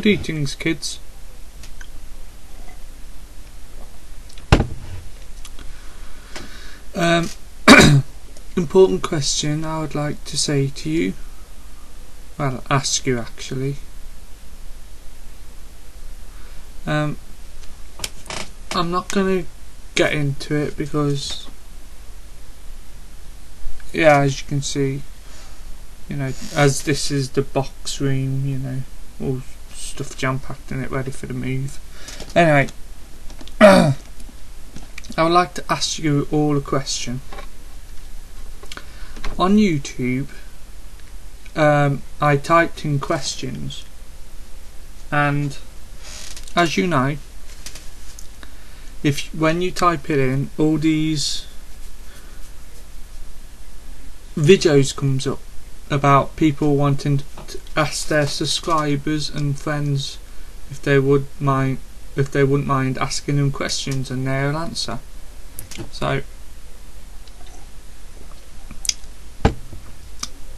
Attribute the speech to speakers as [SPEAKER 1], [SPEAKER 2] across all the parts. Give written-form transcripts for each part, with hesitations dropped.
[SPEAKER 1] Greetings, kids. Important question I would like to say to you. Well, ask you actually. I'm not going to get into it because, yeah, as you can see, you know, as this is the box room, you know, all stuff jam-packed in it, ready for the move. Anyway, I would like to ask you all a question. On YouTube, I typed in questions, and as you know, when you type it in, all these videos comes up about people wanting to ask their subscribers and friends if they wouldn't mind asking them questions, and they'll answer. So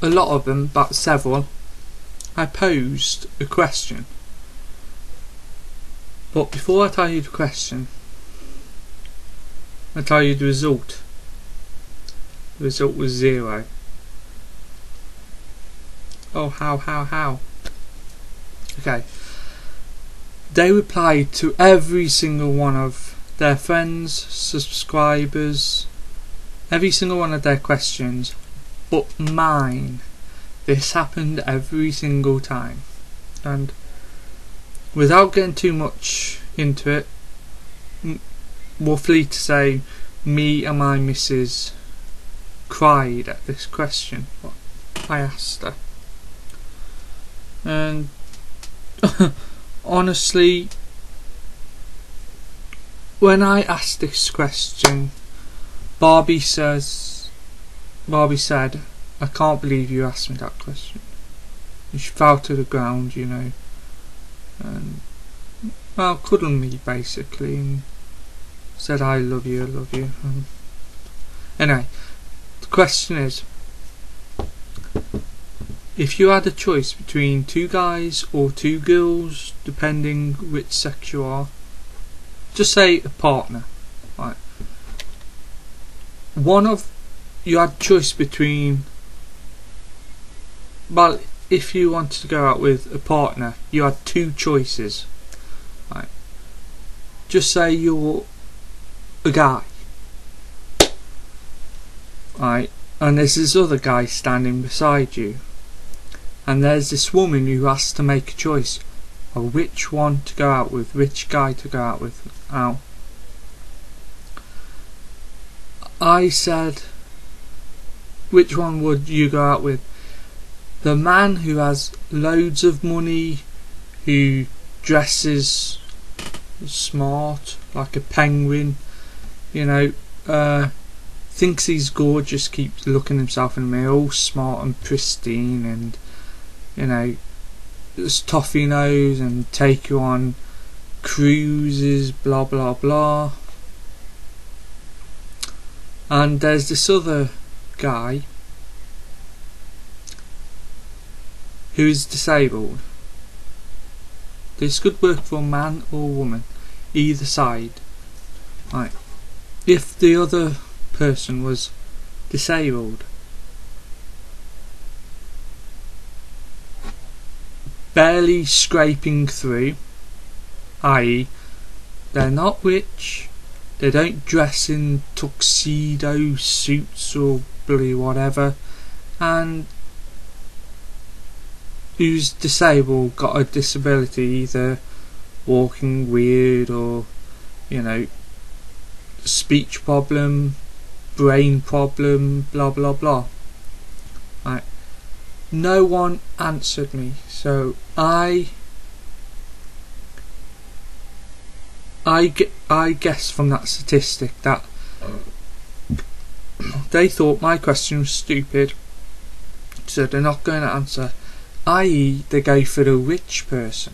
[SPEAKER 1] a lot of them, but several, I posed a question. But before I tell you the question, I'll tell you the result. The result was 0. Oh, how? Okay. They replied to every single one of their friends, subscribers, every single one of their questions, but mine. This happened every single time. And without getting too much into it, roughly to say, me and my missus cried at this question what I asked her. And honestly, when I asked this question, Barbie said, I can't believe you asked me that question. And she fell to the ground, you know, and, well, cuddled me basically, and said, I love you. Anyway, the question is, if you had a choice between 2 guys or 2 girls, depending which sex you are, just say a partner, right? You had a choice between, well, if you wanted to go out with a partner, you had 2 choices, right? Just say you're a guy, right, and there's this other guy standing beside you, and there's this woman who has to make a choice of which one to go out with, which guy to go out with. Now, I said, which one would you go out with? The man who has loads of money, who dresses smart like a penguin, you know, thinks he's gorgeous, keeps looking himself in the mirror, all smart and pristine, and, you know, just toffee nose and take you on cruises, blah blah blah. And there's this other guy who is disabled. This could work for a man or a woman, either side. Right. If the other person was disabled, barely scraping through, i.e. they're not rich, they don't dress in tuxedo suits or bloody whatever, and who's disabled, got a disability, either walking weird or, you know, speech problem, brain problem, blah blah blah. Right. No one answered me, so I guess from that statistic that they thought my question was stupid, so they're not going to answer, i.e. they go for the rich person.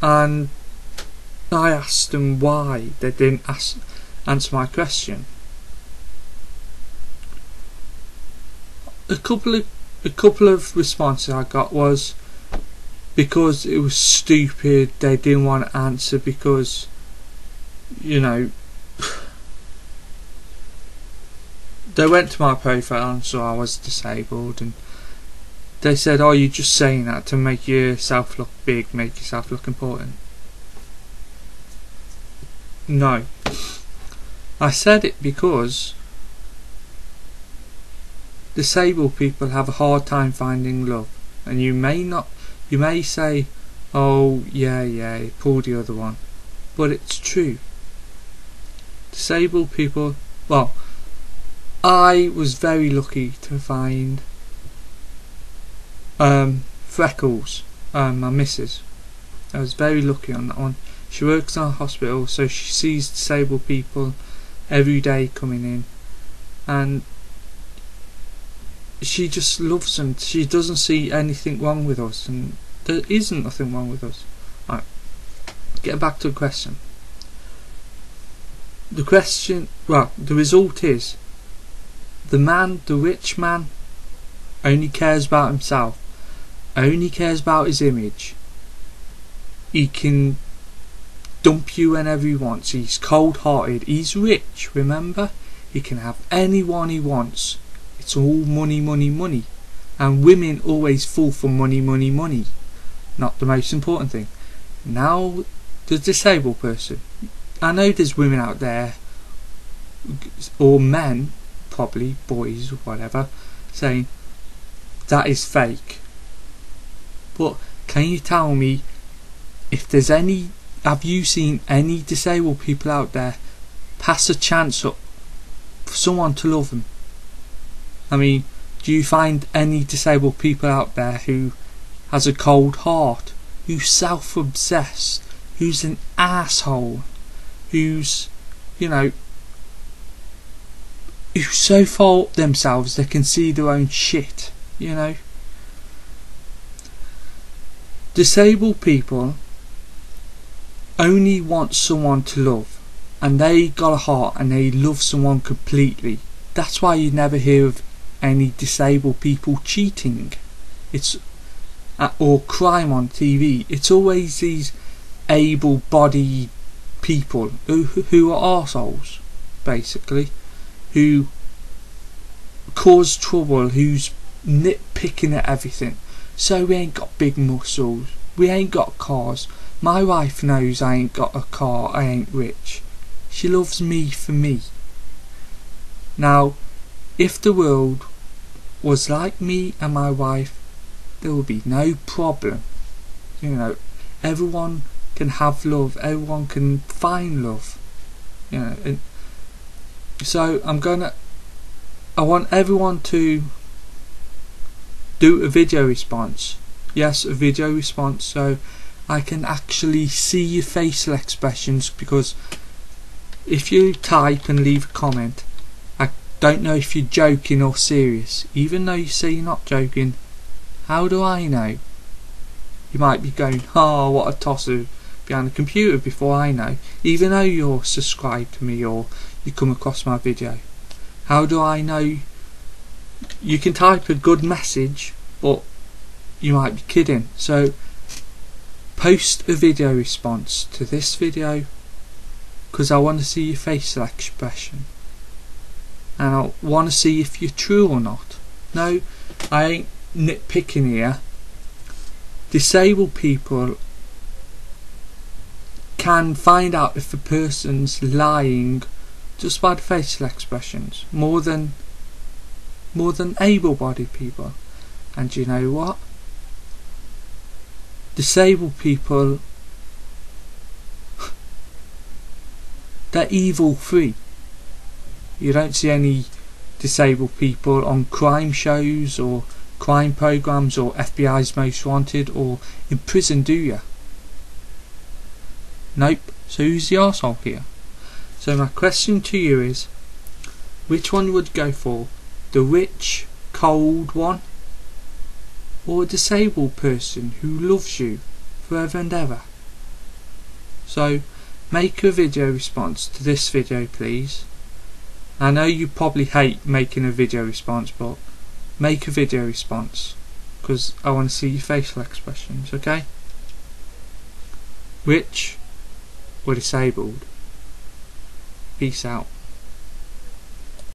[SPEAKER 1] And I asked them why they didn't answer my question. A couple of a couple of responses I got was because it was stupid, they didn't want to answer because, you know, they went to my profile and saw I was disabled, and they said, "Oh, you're just saying that to make yourself look big, make yourself look important." No, I said it because disabled people have a hard time finding love, and you may say, "Oh yeah, pull the other one," but it's true. Disabled people, well, I was very lucky to find Freckles, my missus. I was very lucky on that one. She works in a hospital, so she sees disabled people every day coming in, and she just loves them. She doesn't see anything wrong with us, and there isn't nothing wrong with us. Right, getting back to the question. The result is the rich man only cares about himself, only cares about his image. He can dump you whenever he wants. He's cold-hearted. He's rich, remember? He can have anyone he wants. It's all money, money, money. And women always fall for money, money, money. Not the most important thing. Now, the disabled person. I know there's women out there, or men, probably boys or whatever, saying that is fake. But can you tell me if there's any? Have you seen any disabled people out there pass a chance up for someone to love them? I mean, do you find any disabled people out there who has a cold heart, who's self-obsessed, who's an asshole, who's, you know, who's so far up themselves they can see their own shit, you know? Disabled people only want someone to love, and they got a heart and they love someone completely. That's why you never hear of any disabled people cheating, or crime on TV. It's always these able-bodied people who are arseholes, basically, who cause trouble, who's nitpicking at everything. So we ain't got big muscles, we ain't got cars. My wife knows I ain't got a car, I ain't rich. She loves me for me. Now, if the world was like me and my wife, there would be no problem. You know, everyone can have love, everyone can find love. You know, and so I want everyone to do a video response. Yes, a video response, so I can actually see your facial expressions, because if you type and leave a comment, I don't know if you're joking or serious. Even though you say you're not joking, how do I know? You might be going, "Oh, what a tosser," behind the computer before I know, even though you're subscribed to me or you come across my video. How do I know? You can type a good message, but you might be kidding. So post a video response to this video, because I want to see your facial expression, and I want to see if you're true or not. No, I ain't nitpicking here. Disabled people can find out if a person's lying just by the facial expressions, more than able-bodied people. And you know what? Disabled people, they're evil free. You don't see any disabled people on crime shows or crime programs or FBI's Most Wanted or in prison, do you? Nope. So who's the arsehole here? So my question to you is, which one would you go for? The rich, cold one, or a disabled person who loves you forever and ever? So make a video response to this video, please. I know you probably hate making a video response, but make a video response, because I want to see your facial expressions, okay? Rich or disabled? Peace out.